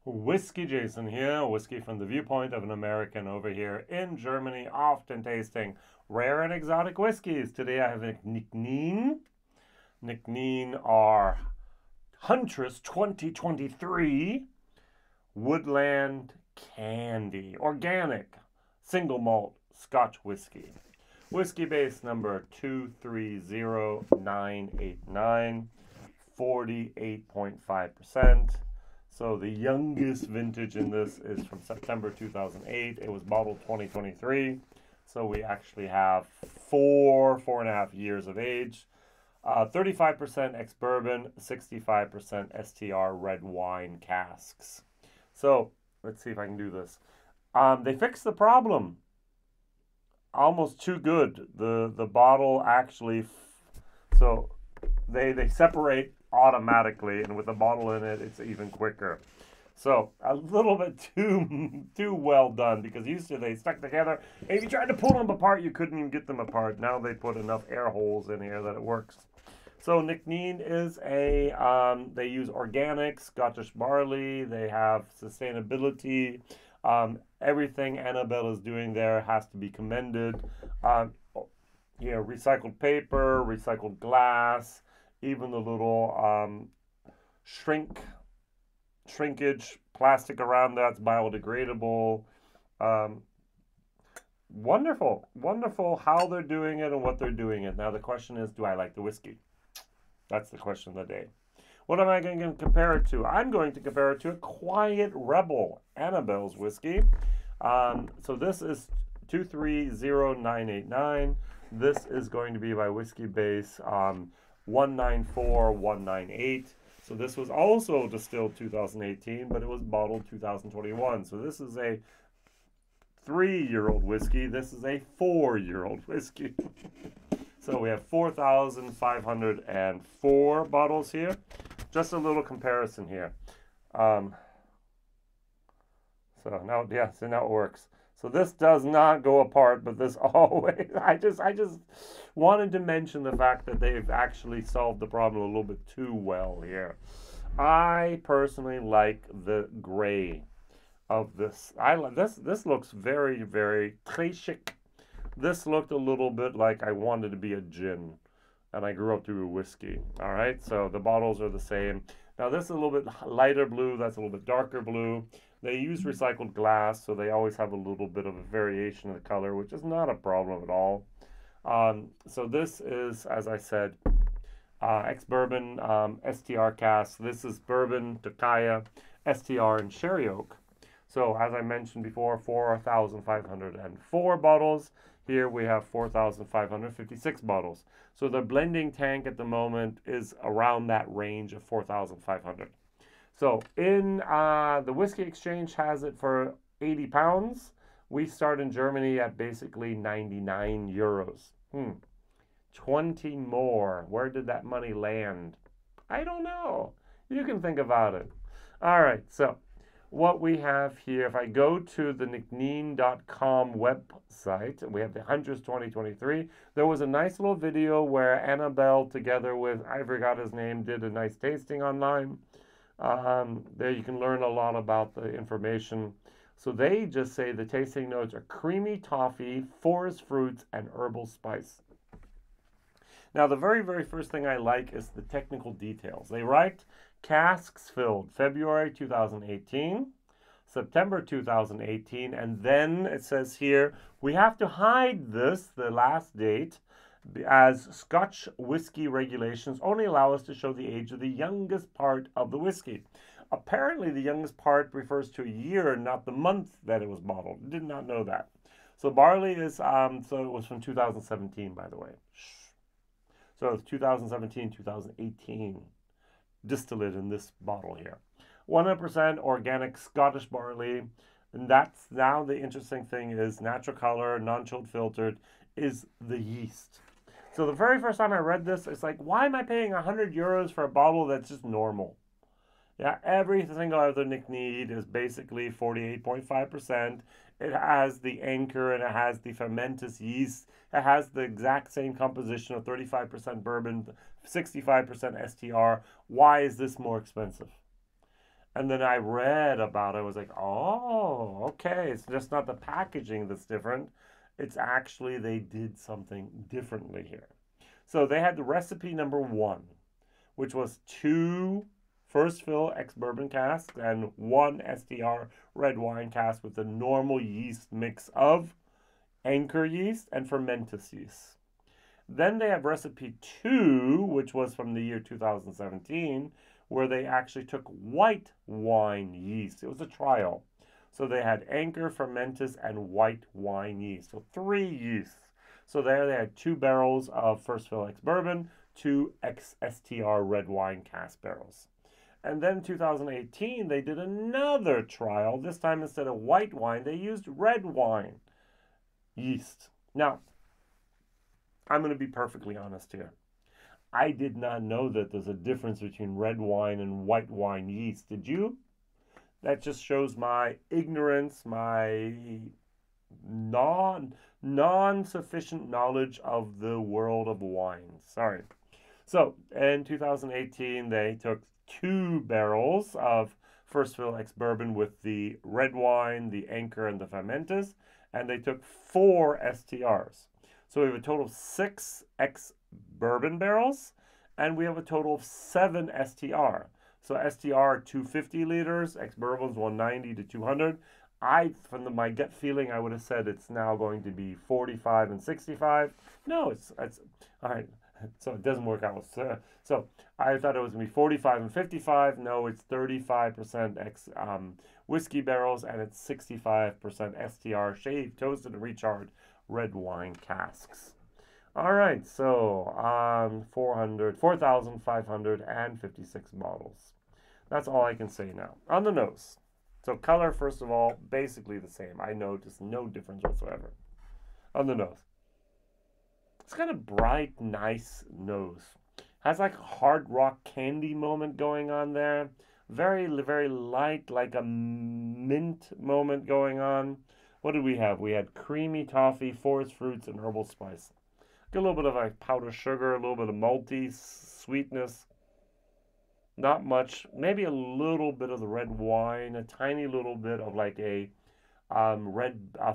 Whiskey Jason here, whiskey from the viewpoint of an American over here in Germany, often tasting rare and exotic whiskeys. Today I have a Nc'nean our Huntress 2023 Woodland Candy, organic, single malt Scotch whiskey. Whiskybase number 230989, 48.5%. So the youngest vintage in this is from September 2008. It was bottled 2023. So we actually have four and a half years of age. 35% ex-Bourbon, 65% STR Red Wine Casks. So let's see if I can do this. They fixed the problem. Almost too good. The bottle actually, so they separate automatically, and with the bottle in it, it's even quicker. So a little bit too well done, because used to they stuck together, and if you tried to pull them apart, you couldn't even get them apart. Now they put enough air holes in here that it works. So Nc'nean is a, they use organic Scottish barley. They have sustainability. Everything Annabelle is doing there has to be commended. Recycled paper, recycled glass, even the little shrinkage plastic around that's biodegradable. Wonderful how they're doing it and what they're doing it. Now the question is, do I like the whiskey? That's the question of the day. What am I going to compare it to? I'm going to compare it to a Quiet Rebel, Annabelle's whiskey. So this is 230989. This is going to be by Whiskybase 194198. So this was also distilled 2018, but it was bottled 2021. So this is a 3-year-old whiskey. This is a 4-year-old whiskey. So we have 4,504 bottles here. Just a little comparison here. So now it works. So this does not go apart, but this always, I just wanted to mention the fact that they've actually solved the problem a little bit too well here. I personally like the gray of this. This looks very, very très chic. This looked a little bit like I wanted to be a gin, and I grew up through whiskey. All right, so the bottles are the same. Now this is a little bit lighter blue, that's a little bit darker blue. They use recycled glass, so they always have a little bit of a variation of the color, which is not a problem at all. So this is, as I said, ex-Bourbon STR cask. This is Bourbon, Tokaja, STR, and Sherry Oak. So as I mentioned before, 4,504 bottles. Here we have 4,556 bottles. So the blending tank at the moment is around that range of 4,500. So in the Whiskey Exchange has it for 80 pounds. We start in Germany at basically 99 euros. 20 more. Where did that money land? I don't know. You can think about it. All right, so what we have here, if I go to the Nc'nean.com website, we have the Huntress 2023. There was a nice little video where Annabelle, together with, I forgot his name, did a nice tasting online. There you can learn a lot about the information. So they just say the tasting notes are creamy toffee, forest fruits, and herbal spice. Now, the very, very first thing I like is the technical details. They write casks filled February 2018, September 2018, and then it says here, we have to hide this, the last date, as Scotch whiskey regulations only allow us to show the age of the youngest part of the whiskey. Apparently, the youngest part refers to a year, not the month that it was bottled. Did not know that. So barley is, so it was from 2017, by the way. So it's 2017, 2018 distillate in this bottle here. 100% organic Scottish barley. And that's now the interesting thing is natural color, non-chilled filtered, is the yeast. So the very first time I read this, it's like, why am I paying 100 euros for a bottle that's just normal? Yeah, every single other Nc'nean is basically 48.5%. It has the anchor and it has the fermentous yeast. It has the exact same composition of 35% bourbon, 65% STR. Why is this more expensive? And then I read about it. I was like, oh, okay. It's just not the packaging that's different. It's actually they did something differently here. So they had the recipe number 1, which was 2 First Fill ex-Bourbon casks and 1 STR Red Wine cask with the normal yeast mix of anchor yeast and fermentus yeast. Then they have recipe 2, which was from the year 2017, where they actually took white wine yeast. It was a trial. So they had anchor, fermentus, and white wine yeast. So 3 yeasts. So there they had 2 barrels of First Fill ex-Bourbon, 2 ex-STR Red Wine cask barrels. And then 2018, they did another trial. This time, instead of white wine, they used red wine yeast. Now, I'm going to be perfectly honest here. I did not know that there's a difference between red wine and white wine yeast. Did you? That just shows my ignorance, my non-sufficient knowledge of the world of wine. Sorry. So, in 2018, they took 2 barrels of First Fill ex-Bourbon with the red wine, the anchor, and the fermentus, and they took 4 STRs. So we have a total of 6 ex-Bourbon barrels, and we have a total of 7 STR. So STR 250 liters, ex-Bourbon's 190 to 200. From my gut feeling, I would have said it's now going to be 45 and 65. No, it's all right. So it doesn't work out. So I thought it was going to be 45 and 55. No, it's 35% whiskey barrels, and it's 65% STR shaved, toasted, and recharred red wine casks. All right, so 4,556 bottles. That's all I can say now. On the nose. So color, first of all, basically the same. I noticed no difference whatsoever. On the nose. It's got a bright, nice nose. Has like a hard rock candy moment going on there. Very, very light, like a mint moment going on. What did we have? We had creamy toffee, forest fruits, and herbal spice. Get a little bit of like powdered sugar, a little bit of malty sweetness. Not much. Maybe a little bit of the red wine, a tiny little bit of like a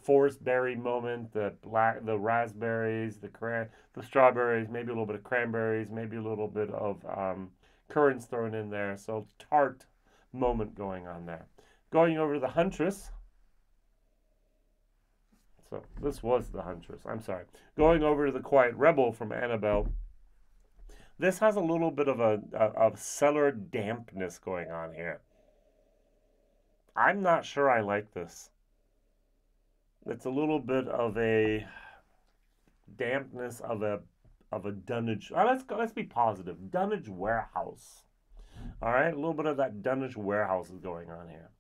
forest berry moment, the raspberries, the strawberries, maybe a little bit of cranberries, maybe a little bit of currants thrown in there. So tart moment going on there. Going over to the Huntress. So this was the Huntress. I'm sorry. Going over to the Quiet Rebel from Annabelle. This has a little bit of a cellar dampness going on here. I'm not sure I like this. It's a little bit of a dampness of a dunnage. Let's be positive. Dunnage warehouse. All right, a little bit of that dunnage warehouse is going on here.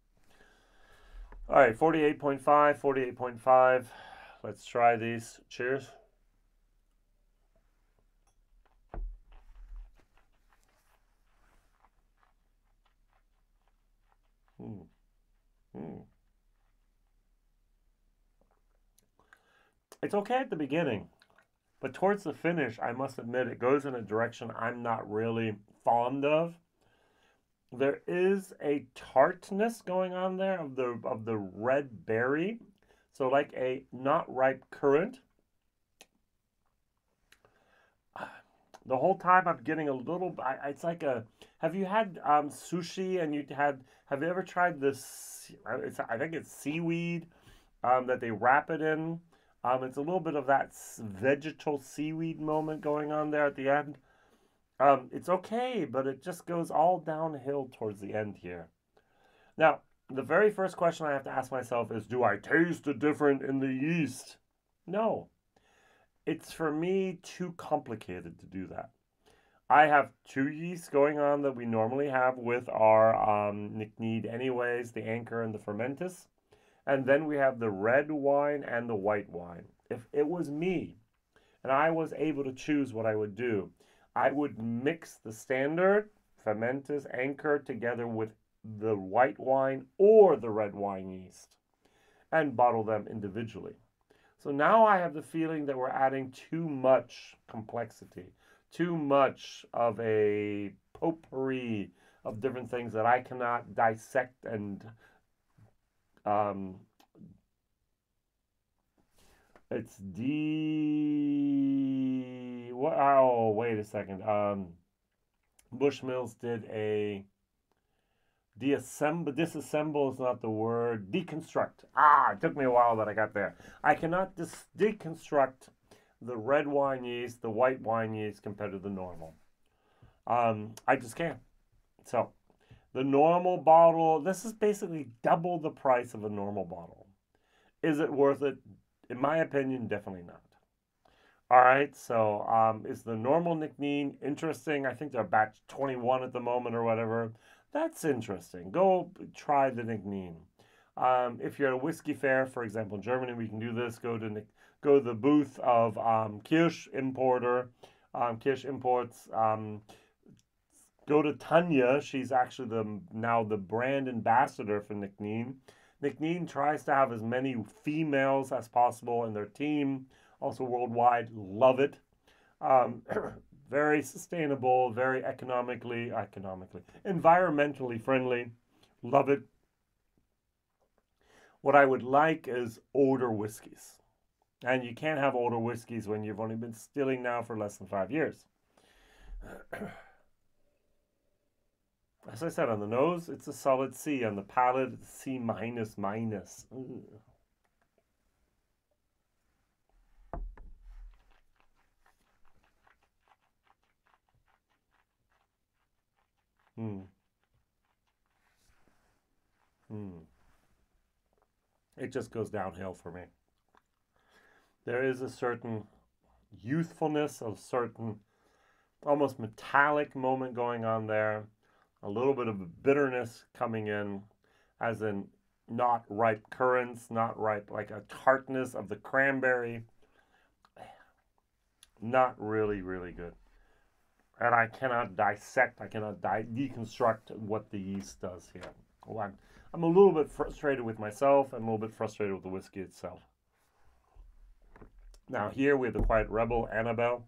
All right, 48.5, 48.5. Let's try these. Cheers. It's okay at the beginning, but towards the finish, I must admit, it goes in a direction I'm not really fond of. There is a tartness going on there of the red berry, so like a not ripe currant. The whole time I'm getting a little. It's like a. Have you had sushi and have you ever tried this? I think it's seaweed that they wrap it in. It's a little bit of that vegetal seaweed moment going on there at the end. It's okay, but it just goes all downhill towards the end here. Now, the very first question I have to ask myself is, do I taste a difference in the yeast? No. It's, for me, too complicated to do that. I have 2 yeasts going on that we normally have with our Nc'nean anyways, the anchor and the fermentus. And then we have the red wine and the white wine. If it was me and I was able to choose what I would do, I would mix the standard fermentus anchor together with the white wine or the red wine yeast and bottle them individually. So now I have the feeling that we're adding too much complexity, too much of a potpourri of different things that I cannot dissect and it's what? Oh, wait a second. Bushmills did a disassemble is not the word. Deconstruct. It took me a while, but I got there. I cannot deconstruct the red wine yeast, the white wine yeast compared to the normal. I just can't. So, the normal bottle, this is basically double the price of a normal bottle. Is it worth it? In my opinion, definitely not. All right, so is the normal Nc'nean interesting? I think they're batch 21 at the moment or whatever. That's interesting. Go try the Nc'nean. If you're at a whiskey fair, for example, in Germany, we can do this. Go to the booth of Kirsch Importer. Kirsch Imports. Go to Tanya. She's actually now the brand ambassador for Nc'nean. Nc'nean tries to have as many females as possible in their team. Also worldwide, love it. Very sustainable, very environmentally friendly. Love it. What I would like is older whiskeys. And you can't have older whiskeys when you've only been distilling now for less than 5 years. As I said, on the nose, it's a solid C. On the palate, it's C minus minus. It just goes downhill for me. There is a certain youthfulness, a certain almost metallic moment going on there. A little bit of bitterness coming in, as in not ripe currants, not ripe, like a tartness of the cranberry. Not really, really good. And I cannot dissect, I cannot deconstruct what the yeast does here. Well, I'm a little bit frustrated with myself. I'm a little bit frustrated with the whiskey itself. Now here we have the Quiet Rebel, Annabelle.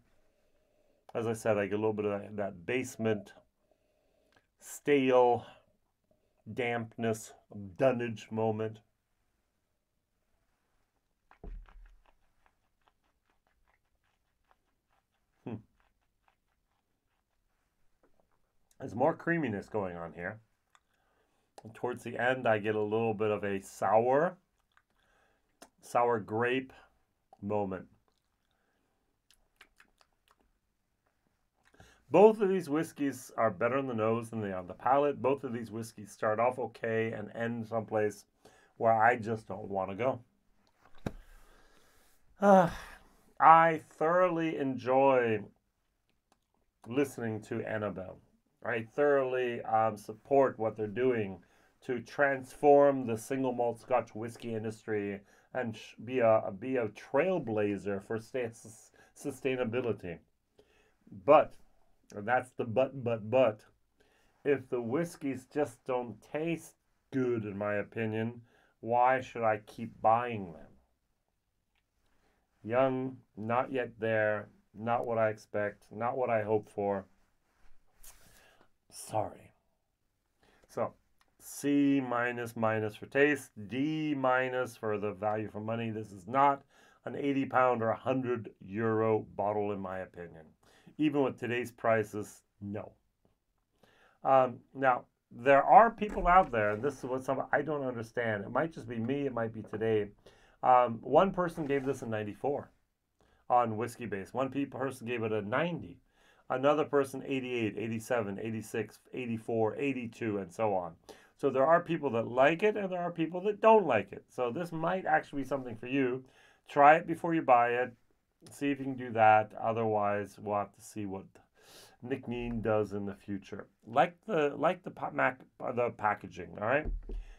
As I said, I get a little bit of that basement, stale, dampness, dunnage moment. There's more creaminess going on here. And towards the end, I get a little bit of a sour grape moment. Both of these whiskeys are better on the nose than they are on the palate. Both of these whiskeys start off okay and end someplace where I just don't want to go. I thoroughly enjoy listening to Annabelle. I thoroughly support what they're doing to transform the single malt Scotch whiskey industry and be a trailblazer for sustainability. But, and that's the but, if the whiskeys just don't taste good, in my opinion, why should I keep buying them? Young, not yet there, not what I expect, not what I hope for. Sorry. So, C minus for taste, D minus for the value for money. This is not an 80-pound or €100 bottle, in my opinion. Even with today's prices, no. Now, there are people out there, and this is what I don't understand. It might just be me, it might be today. One person gave this a 94 on Whiskybase. One person gave it a 90. Another person 88, 87, 86, 84, 82, and so on. So there are people that like it, and there are people that don't like it. So this might actually be something for you. Try it before you buy it. See if you can do that. Otherwise, we'll have to see what Nc'nean does in the future. Like the packaging, all right?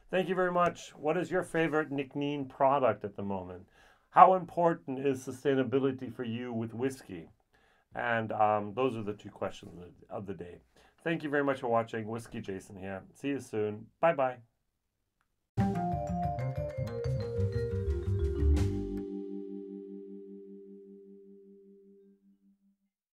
Thank you very much. What is your favorite Nc'nean product at the moment? How important is sustainability for you with whiskey? And those are the two questions of the day. Thank you very much for watching. WhiskyJason here. See you soon. Bye-bye.